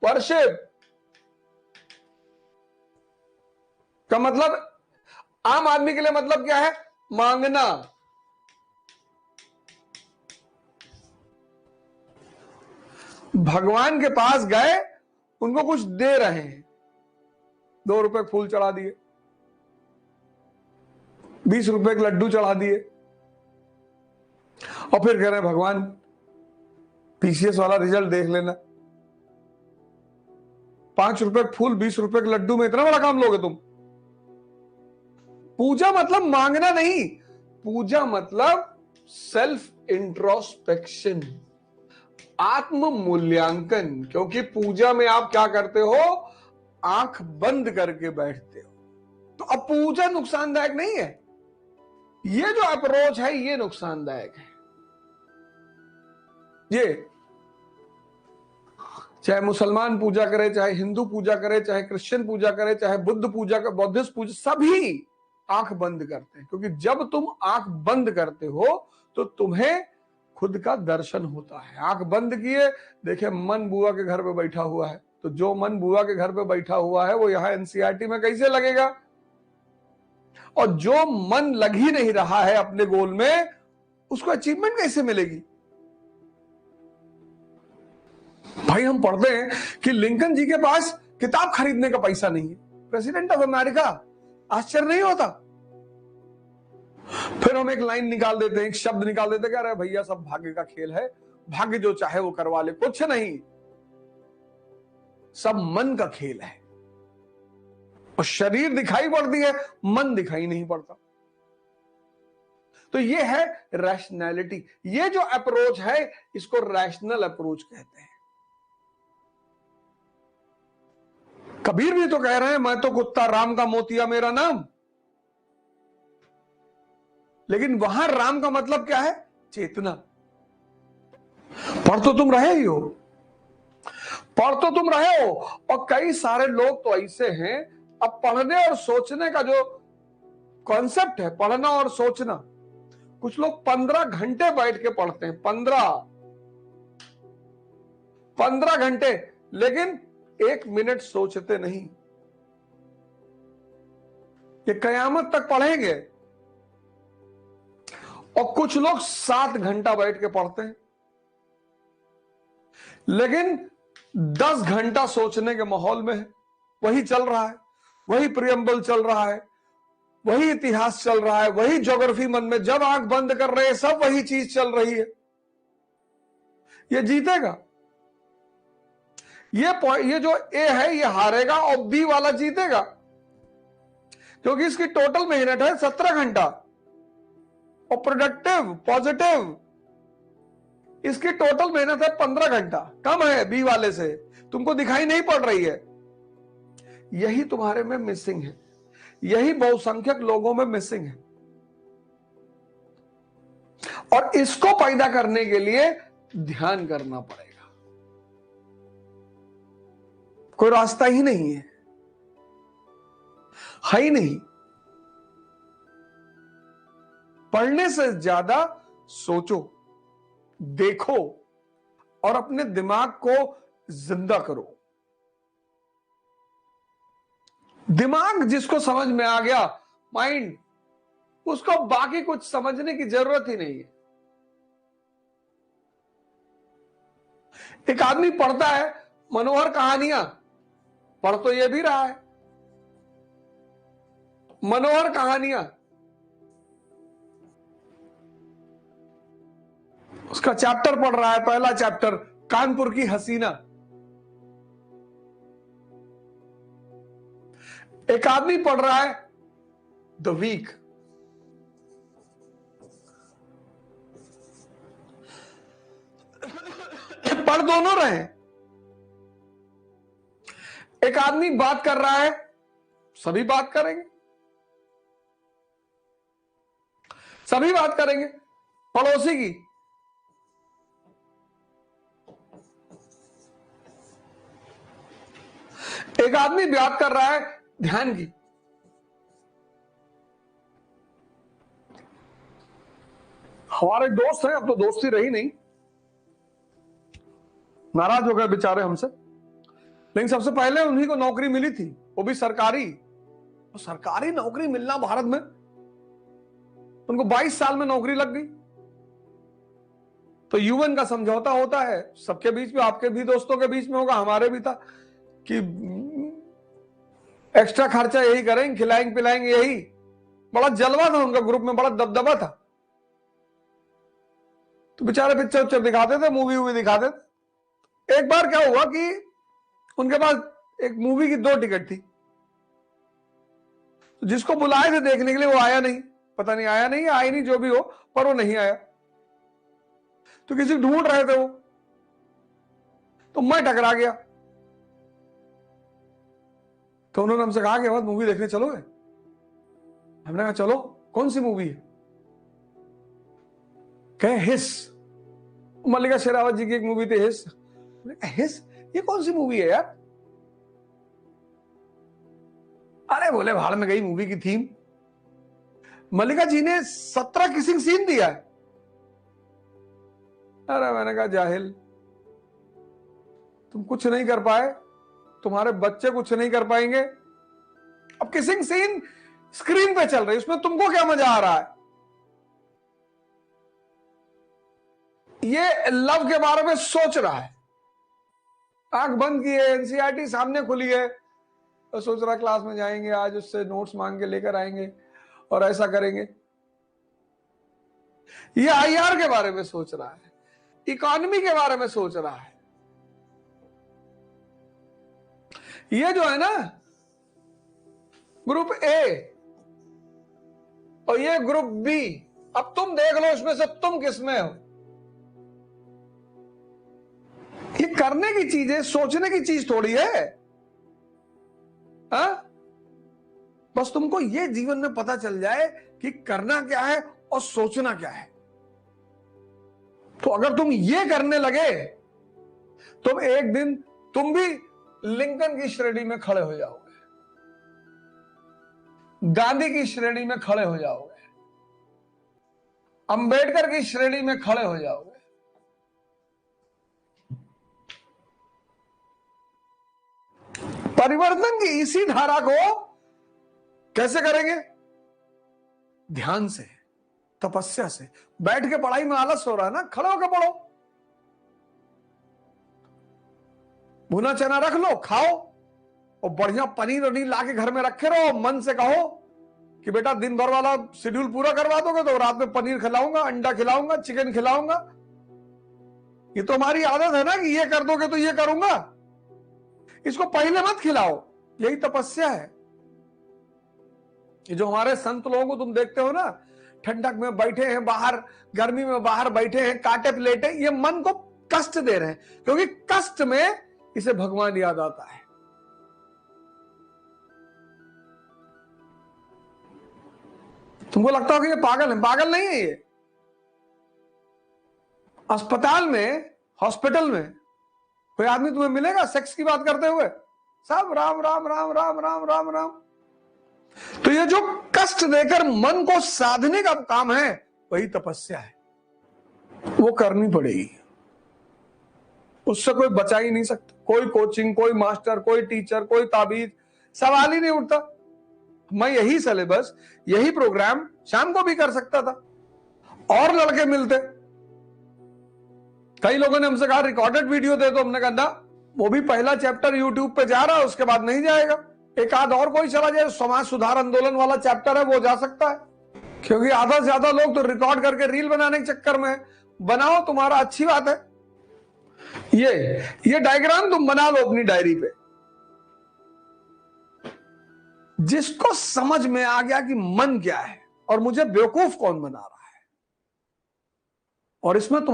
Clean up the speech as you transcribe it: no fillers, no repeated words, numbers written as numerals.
Worship का मतलब आम आदमी के लिए मतलब क्या है? मांगना। भगवान के पास गए, उनको कुछ दे रहे हैं, 2 रुपए फूल चढ़ा दिए, 20 रुपए के लड्डू चढ़ा दिए, और फिर कह रहे हैं भगवान पीसीएस वाला रिजल्ट देख लेना। 5 रुपए फूल 20 रुपए के लड्डू में इतना बड़ा काम लोगे तुम? पूजा मतलब मांगना नहीं, पूजा मतलब सेल्फ इंट्रोस्पेक्शन, आत्म मूल्यांकन। क्योंकि पूजा में आप क्या करते हो? आंख बंद करके बैठते हो। तो अब पूजा नुकसानदायक नहीं है, ये जो अप्रोच है ये नुकसानदायक है। ये चाहे मुसलमान पूजा करे, चाहे हिंदू पूजा करे, चाहे क्रिश्चियन पूजा करे, चाहे बुद्ध पूजा का, बौद्धिस्ट पूजा, सभी आंख बंद करते हैं। क्योंकि जब तुम आंख बंद करते हो तो तुम्हें खुद का दर्शन होता है। आंख बंद किए, देखे मन बुआ के घर पे बैठा हुआ है, तो जो मन बुआ के घर पे बैठा हुआ है वो यहां एनसीईआरटी में कैसे लगेगा? और जो मन लग ही नहीं रहा है अपने गोल में, उसको अचीवमेंट कैसे मिलेगी? भाई हम पढ़ते हैं कि लिंकन जी के पास किताब खरीदने का पैसा नहीं है, प्रेसिडेंट ऑफ अमेरिका। आश्चर्य नहीं होता? फिर हम एक लाइन निकाल देते हैं, एक शब्द निकाल देते हैं, अरे भैया सब भाग्य का खेल है, भाग्य जो चाहे वो करवा ले। कुछ नहीं, सब मन का खेल है। और शरीर दिखाई पड़ती है, मन दिखाई नहीं पड़ता। तो ये है रैशनैलिटी। ये जो अप्रोच है इसको रैशनल अप्रोच कहते हैं। कबीर भी तो कह रहे हैं, मैं तो कुत्ता राम का मोतिया मेरा नाम। लेकिन वहां राम का मतलब क्या है? चेतना। पढ़ तो तुम रहे ही हो, पढ़ तो तुम रहे हो। और कई सारे लोग तो ऐसे हैं, अब पढ़ने और सोचने का जो कॉन्सेप्ट है, पढ़ना और सोचना, कुछ लोग 15 घंटे बैठ के पढ़ते हैं, 15 घंटे, लेकिन 1 मिनट सोचते नहीं। ये कयामत तक पढ़ेंगे। और कुछ लोग 7 घंटा बैठ के पढ़ते हैं, लेकिन 10 घंटा सोचने के माहौल में है। वही चल रहा है, वही प्रियम्बल चल रहा है, वही इतिहास चल रहा है, वही ज्योग्राफी मन में, जब आंख बंद कर रहे हैं सब वही चीज चल रही है। ये जीतेगा? ये जो ए है ये हारेगा और बी वाला जीतेगा, क्योंकि इसकी टोटल मेहनत है 17 घंटा, और प्रोडक्टिव पॉजिटिव इसकी टोटल मेहनत है 15 घंटा। कम है बी वाले से, तुमको दिखाई नहीं पड़ रही है। यही तुम्हारे में मिसिंग है, यही बहुसंख्यक लोगों में मिसिंग है। और इसको पैदा करने के लिए ध्यान करना पड़ेगा, कोई रास्ता ही नहीं है ही नहीं। पढ़ने से ज्यादा सोचो, देखो और अपने दिमाग को जिंदा करो। दिमाग जिसको समझ में आ गया, माइंड, उसको बाकी कुछ समझने की जरूरत ही नहीं है। एक आदमी पढ़ता है मनोहर कहानियां, पढ़ तो ये भी रहा है मनोहर कहानियां, उसका चैप्टर पढ़ रहा है, पहला चैप्टर कानपुर की हसीना। एक आदमी पढ़ रहा है द वीक। पढ़ दोनों रहे। एक आदमी बात कर रहा है, सभी बात करेंगे, सभी बात करेंगे। पड़ोसी की, एक आदमी बात कर रहा है ध्यान की। हमारे दोस्त हैं, अब तो दोस्ती रही नहीं, नाराज हो गए बेचारे हमसे। लेकिन सबसे पहले उन्हीं को नौकरी मिली थी, वो भी सरकारी। तो सरकारी नौकरी मिलना भारत में, उनको 22 साल में नौकरी लग गई। तो यूएन का समझौता होता है सबके बीच में, आपके भी दोस्तों के बीच में होगा, हमारे भी था कि एक्स्ट्रा खर्चा यही करेंगे, खिलाएंगे पिलाएंगे यही। बड़ा जलवा था उनका, ग्रुप में बड़ा दबदबा था। तो बेचारे पिक्चर उच्चर दिखाते थे, मूवी वूवी दिखाते थे। एक बार क्या हुआ कि उनके पास एक मूवी की 2 टिकट थी, तो जिसको बुलाए थे देखने के लिए वो आया नहीं, पता नहीं आया नहीं आया नहीं, जो भी हो, पर वो नहीं आया। तो किसी ढूंढ रहे थे वो, तो मैं टकरा गया। तो उन्होंने हमसे कहा कि मूवी देखने चलोगे? हमने कहा चलो। कौन सी मूवी है? कहे हिस। मल्लिका शेरावत जी की एक मूवी थी हिस। हिस ये कौन सी मूवी है यार? अरे बोले भाड़ में गई मूवी की थीम। मल्लिका जी ने 17 किसिंग सीन दिया है। अरे मैंने कहा जाहिल, तुम कुछ नहीं कर पाए, तुम्हारे बच्चे कुछ नहीं कर पाएंगे। अब किसिंग सीन स्क्रीन पे चल रही, उसमें तुमको क्या मजा आ रहा है? ये लव के बारे में सोच रहा है, आंख बंद की है, एनसीईआरटी सामने खुली है, तो सोच रहा क्लास में जाएंगे, आज उससे नोट्स मांग के लेकर आएंगे और ऐसा करेंगे। ये आईआर के बारे में सोच रहा है, इकोनॉमी के बारे में सोच रहा है। ये जो है ना ग्रुप ए और ये ग्रुप बी, अब तुम देख लो इसमें से तुम किसमें हो। ये करने की चीज है, सोचने की चीज थोड़ी है। हा? बस तुमको ये जीवन में पता चल जाए कि करना क्या है और सोचना क्या है। तो अगर तुम ये करने लगे तो एक दिन तुम भी लिंकन की श्रेणी में खड़े हो जाओगे, गांधी की श्रेणी में खड़े हो जाओगे, अंबेडकर की श्रेणी में खड़े हो जाओगे। परिवर्तन की इसी धारा को कैसे करेंगे? ध्यान से, तपस्या से। बैठ के पढ़ाई में आलस हो रहा है ना, खड़े होकर पढ़ो। भुना चना रख लो, खाओ, और बढ़िया पनीर वनीर लाके घर में रखे रहो। मन से कहो कि बेटा दिन भर वाला शेड्यूल पूरा करवा दोगे तो रात में पनीर खिलाऊंगा, अंडा खिलाऊंगा, चिकन खिलाऊंगा। ये तो हमारी आदत है ना कि ये कर दोगे तो ये करूंगा। इसको पहले मत खिलाओ, यही तपस्या है। ये जो हमारे संत लोगों को तुम देखते हो ना, ठंडक में बैठे हैं बाहर, गर्मी में बाहर बैठे हैं, काटे प्लेटे, ये मन को कष्ट दे रहे हैं, क्योंकि कष्ट में इसे भगवान याद आता है। तुमको लगता हो कि ये पागल है, पागल नहीं है ये। अस्पताल में, हॉस्पिटल में कोई आदमी तुम्हें मिलेगा सेक्स की बात करते हुए? सब राम राम राम राम राम राम राम। तो ये जो कष्ट देकर मन को साधने का काम है, वही तपस्या है। वो करनी पड़ेगी, उससे कोई बचा ही नहीं सकता। कोई कोचिंग, कोई मास्टर, कोई टीचर, कोई ताबीज, सवाल ही नहीं उठता। मैं यही सिलेबस, यही प्रोग्राम शाम को भी कर सकता था, और लड़के मिलते। कई लोगों ने हमसे कहा रिकॉर्डेड वीडियो दे दो, हमने कहा ना, वो भी पहला चैप्टर यूट्यूब पे जा रहा है, उसके बाद नहीं जाएगा। एक आध और कोई चला जाए, समाज सुधार आंदोलन वाला चैप्टर है, वो जा सकता है। क्योंकि आधा से ज्यादा लोग तो रिकॉर्ड करके रील बनाने के चक्कर में है। बनाओ, तुम्हारा अच्छी बात है। ये डायग्राम तुम बना लो अपनी डायरी पे। जिसको समझ में आ गया कि मन क्या है और मुझे बेवकूफ कौन बना रहा है, और इसमें